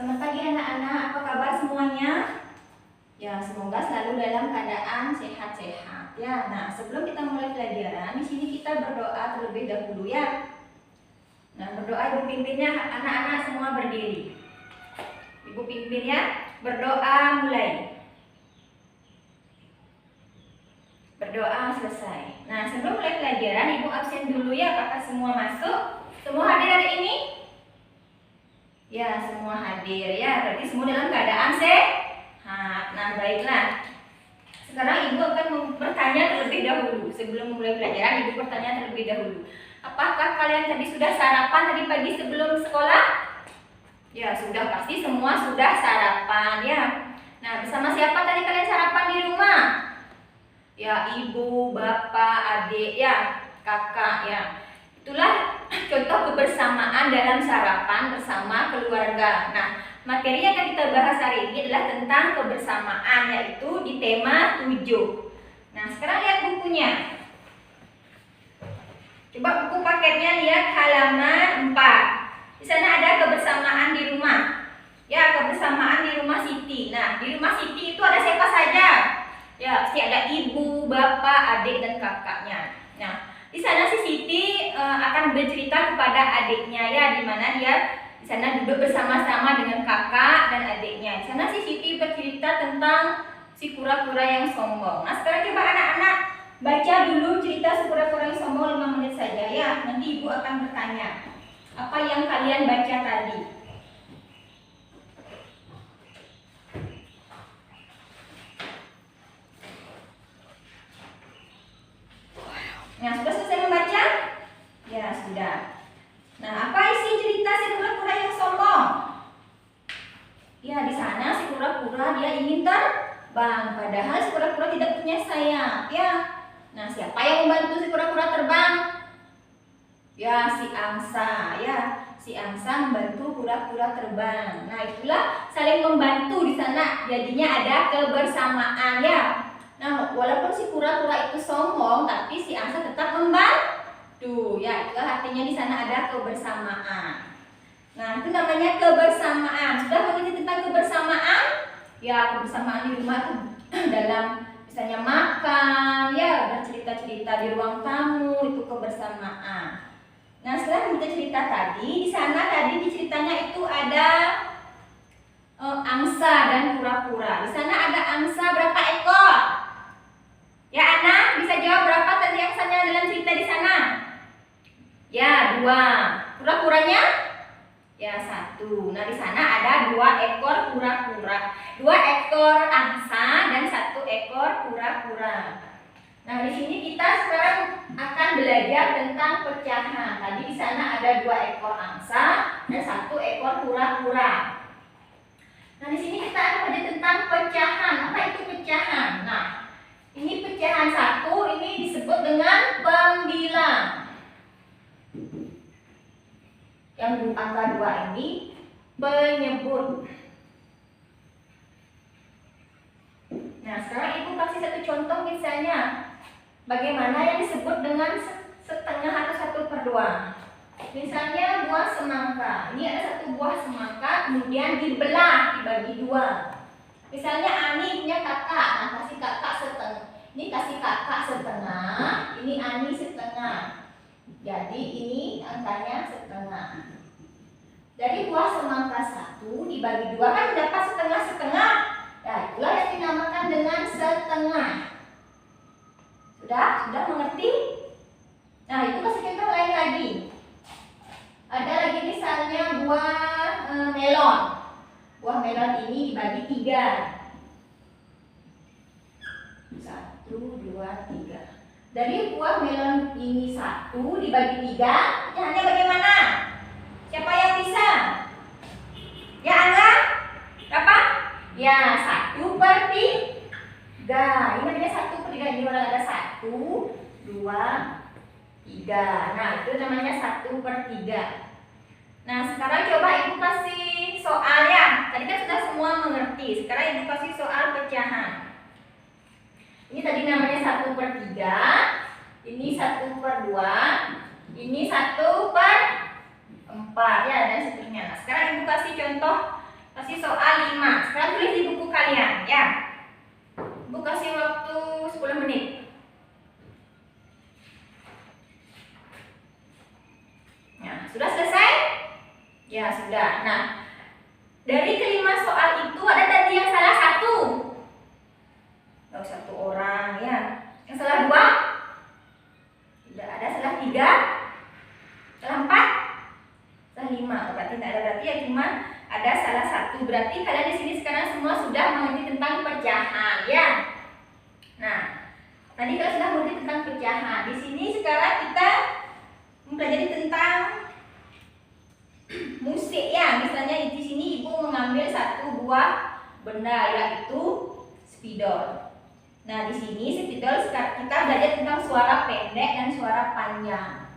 Selamat pagi anak-anak, apa kabar semuanya? Ya, semoga selalu dalam keadaan sehat-sehat ya. Nah, sebelum kita mulai pelajaran, di sini kita berdoa terlebih dahulu ya. Nah, berdoa Ibu pimpinnya, anak-anak semua berdiri. Ibu pimpin ya, berdoa mulai. Berdoa selesai. Nah, sebelum mulai pelajaran, Ibu absen dulu ya, apakah semua masuk? Semua hadir hari ini? Ya, semua hadir ya. Berarti semua dalam keadaan sehat. Nah, baiklah. Sekarang Ibu akan bertanya terlebih dahulu. Sebelum mulai pelajaran, Ibu bertanya terlebih dahulu. Apakah kalian tadi sudah sarapan tadi pagi sebelum sekolah? Ya, sudah, pasti semua sudah sarapan ya. Nah, bersama siapa tadi kalian sarapan di rumah? Ya, ibu, bapak, adik ya, kakak ya. Itulah contoh kebersamaan dalam sarapan bersama keluarga. Nah, materi yang akan kita bahas hari ini adalah tentang kebersamaan, yaitu di tema 7. Nah, sekarang lihat bukunya. Coba buku paketnya lihat halaman 4. Di sana ada kebersamaan di rumah. Ya, kebersamaan di rumah Siti. Nah, di rumah Siti itu ada siapa saja? Ya, pasti ada ibu, bapak, adik, dan kakaknya. Nah, di sana si Siti akan bercerita kepada adiknya ya, di mana dia di sana duduk bersama-sama dengan kakak dan adiknya. Di sana si Siti bercerita tentang si kura-kura yang sombong. Nah, sekarang coba anak-anak baca dulu cerita si kura-kura yang sombong 5 menit saja ya. Nanti ibu akan bertanya apa yang kalian baca tadi. Nah, sudah selesai membaca? Ya, sudah. Nah, apa isi cerita si kura-kura yang sombong? Ya, di sana si kura-kura dia ingin terbang, padahal si kura-kura tidak punya sayap, ya. Nah, siapa yang membantu si kura-kura terbang? Ya, si angsa, ya. Si angsa membantu kura-kura terbang. Nah, itulah saling membantu di sana. Jadinya ada kebersamaan, ya. Nah, walaupun si kura-kura itu sombong, tapi si angsa tetap membantu. Ya, itu artinya di sana ada kebersamaan. Nah, itu namanya kebersamaan. Sudah mengerti tentang kebersamaan? Ya, kebersamaan di rumah itu dalam misalnya makan, ya, bercerita-cerita di ruang tamu, itu kebersamaan. Nah, setelah kita cerita tadi, di sana tadi di ceritanya itu ada angsa dan kura-kura. Di sana ada angsa berapa ekor? Ya, anak bisa jawab berapa tadi angsanya dalam cerita di sana? Ya, 2. Kura-kuranya? Ya, 1. Nah, di sana ada 2 ekor kura-kura. 2 ekor angsa dan 1 ekor kura-kura. Nah, di sini kita sekarang akan belajar tentang pecahan. Tadi di sana ada 2 ekor angsa dan 1 ekor kura-kura. Nah, di sini kita akan belajar tentang pecahan. Apa itu pecahan? Nah, ini pecahan 1, ini disebut dengan pembilang. Yang angka 2 ini penyebut. Nah, sekarang ibu kasih satu contoh misalnya. Bagaimana yang disebut dengan setengah atau 1/2. Misalnya buah semangka. Ini ada 1 buah semangka, kemudian dibelah, dibagi 2. Misalnya Ani punya kakak, nah kasih kakak setengah. Ini kasih kakak setengah, ini Ani setengah. Jadi ini angkanya setengah. Dari buah semangka 1 dibagi 2 kan dapat setengah-setengah. Nah, itulah yang dinamakan dengan setengah. Sudah mengerti? Nah, itu kasih contoh lain lagi. Ada lagi misalnya buah melon. Buah melon ini dibagi 3. 1, 2, 3. Dari buah melon ini 1 dibagi 3, pecahannya bagaimana? Siapa yang bisa? Ya, Angga? Berapa? Ya, 1/3. Ini namanya 1/3. Ini orang ada 1, 2, 3. Nah, itu namanya 1/3. Nah, sekarang coba ibu kasih soal ya. Tadi kan sudah semua mengerti. Sekarang ibu kasih soal pecahan. Ini tadi namanya 1/3. Ini 1/2. Ini 1/4 ya, dan seterusnya. Nah, sekarang ibu kasih contoh Kasih soal 5. Sekarang tulis di buku kalian ya. Ibu kasih waktu 10 menit. Nah, sudah selesai? Ya, sudah. Nah, dari kelima soal itu ada tadi yang salah satu. Oh, satu orang ya. Yang salah 2? Tidak ada. Salah 3? Salah 4? Salah 5. Berarti tidak ada, berarti ya cuma ada salah satu. Berarti kalian di sini sekarang semua sudah mengerti tentang pecahan ya. Nah, tadi kalian sudah mengerti tentang pecahan. Di sini sekarang kita mempelajari tentang musik ya. Misalnya di sini ibu mengambil satu buah benda yaitu spidol. Nah, di sini spidol kita belajar tentang suara pendek dan suara panjang.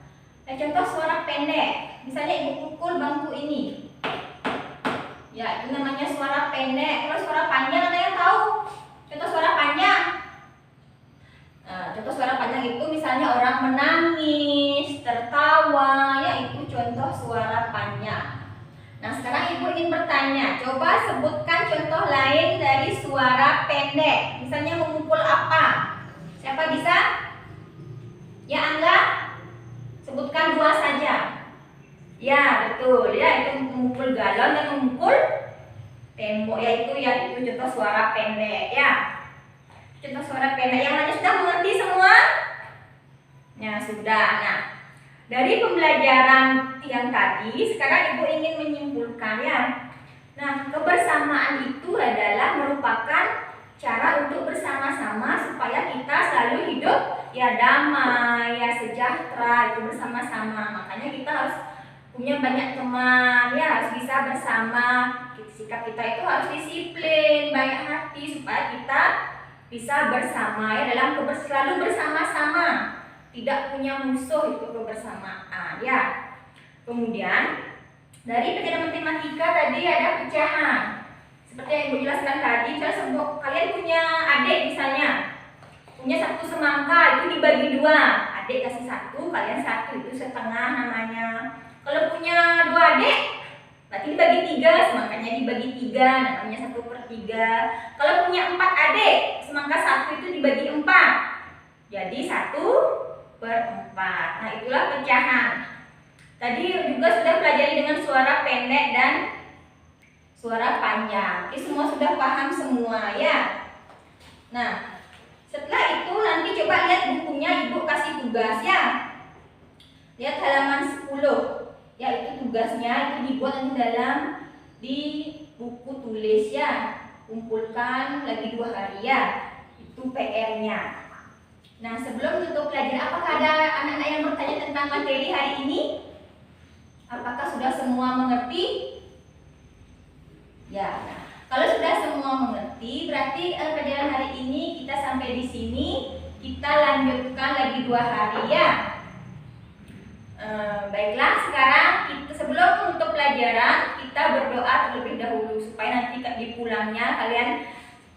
Nah, contoh suara pendek. Misalnya ibu pukul bangku ini. Ya, itu namanya suara pendek. Kalau suara panjang ada yang tahu? Contoh suara panjang. Nah, contoh suara panjang itu misalnya orang menangis, tertawa, ya itu contoh suara panjang. Nah, sekarang ibu ingin bertanya, coba sebutkan contoh lain dari suara pendek. Misalnya memukul apa? Siapa bisa? Ya, Angga? Sebutkan 2 saja. Ya, betul. Ya, itu memukul galon dan memukul tembok. Ya, itu contoh suara pendek ya. Contoh suara pendek. Yang lainnya sudah mengerti semua? Ya, sudah. Nah, dari pembelajaran yang tadi, sekarang ibu ingin menyimpulkan ya. Nah, kebersamaan itu adalah merupakan cara untuk bersama-sama supaya kita selalu hidup ya damai, ya sejahtera, itu bersama-sama. Makanya kita harus punya banyak teman, ya harus bisa bersama. Sikap kita itu harus disiplin, baik hati supaya kita bisa bersama ya dalam selalu bersama-sama. Tidak punya musuh, itu kebersamaan ya. Kemudian dari pelajaran matematika tadi ada pecahan. Seperti yang ibu jelaskan tadi, kalian punya adik misalnya, punya satu semangka itu dibagi 2. Adik kasih 1, kalian 1, itu setengah namanya. Kalau punya 2 adik, berarti dibagi 3, semangkanya dibagi 3, namanya 1/3. Kalau punya 4 adik, semangka 1 itu dibagi 4, jadi 1/4. Nah, itulah pecahan. Tadi juga sudah pelajari dengan suara pendek dan suara panjang. Oke, semua sudah paham semua ya. Nah, setelah itu nanti coba lihat bukunya, ibu kasih tugas ya. Lihat halaman 10. Ya, itu tugasnya, itu dibuat di buku tulis ya. Kumpulkan lagi 2 hari ya. Itu PR-nya. Nah, sebelum tutup pelajaran, apakah ada anak-anak yang bertanya tentang materi hari ini? Apakah sudah semua mengerti? Ya, nah, kalau sudah semua mengerti, berarti pelajaran hari ini kita sampai di sini. Kita lanjutkan lagi 2 hari ya. Baiklah, sekarang sebelum menutup pelajaran kita berdoa terlebih dahulu supaya nanti di pulangnya kalian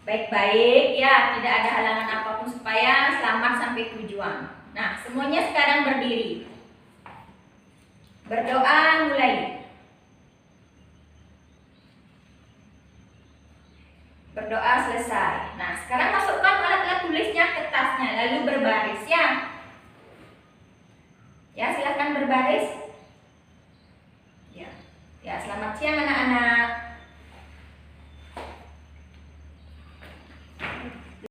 baik-baik ya, tidak ada halangan apapun supaya selamat sampai tujuan. Nah, semuanya sekarang berdiri. Berdoa mulai. Berdoa selesai. Nah, sekarang masukkan alat-alat tulisnya ke tasnya, lalu berbaris ya. Ya, silakan berbaris. Ya. Ya, selamat siang anak-anak.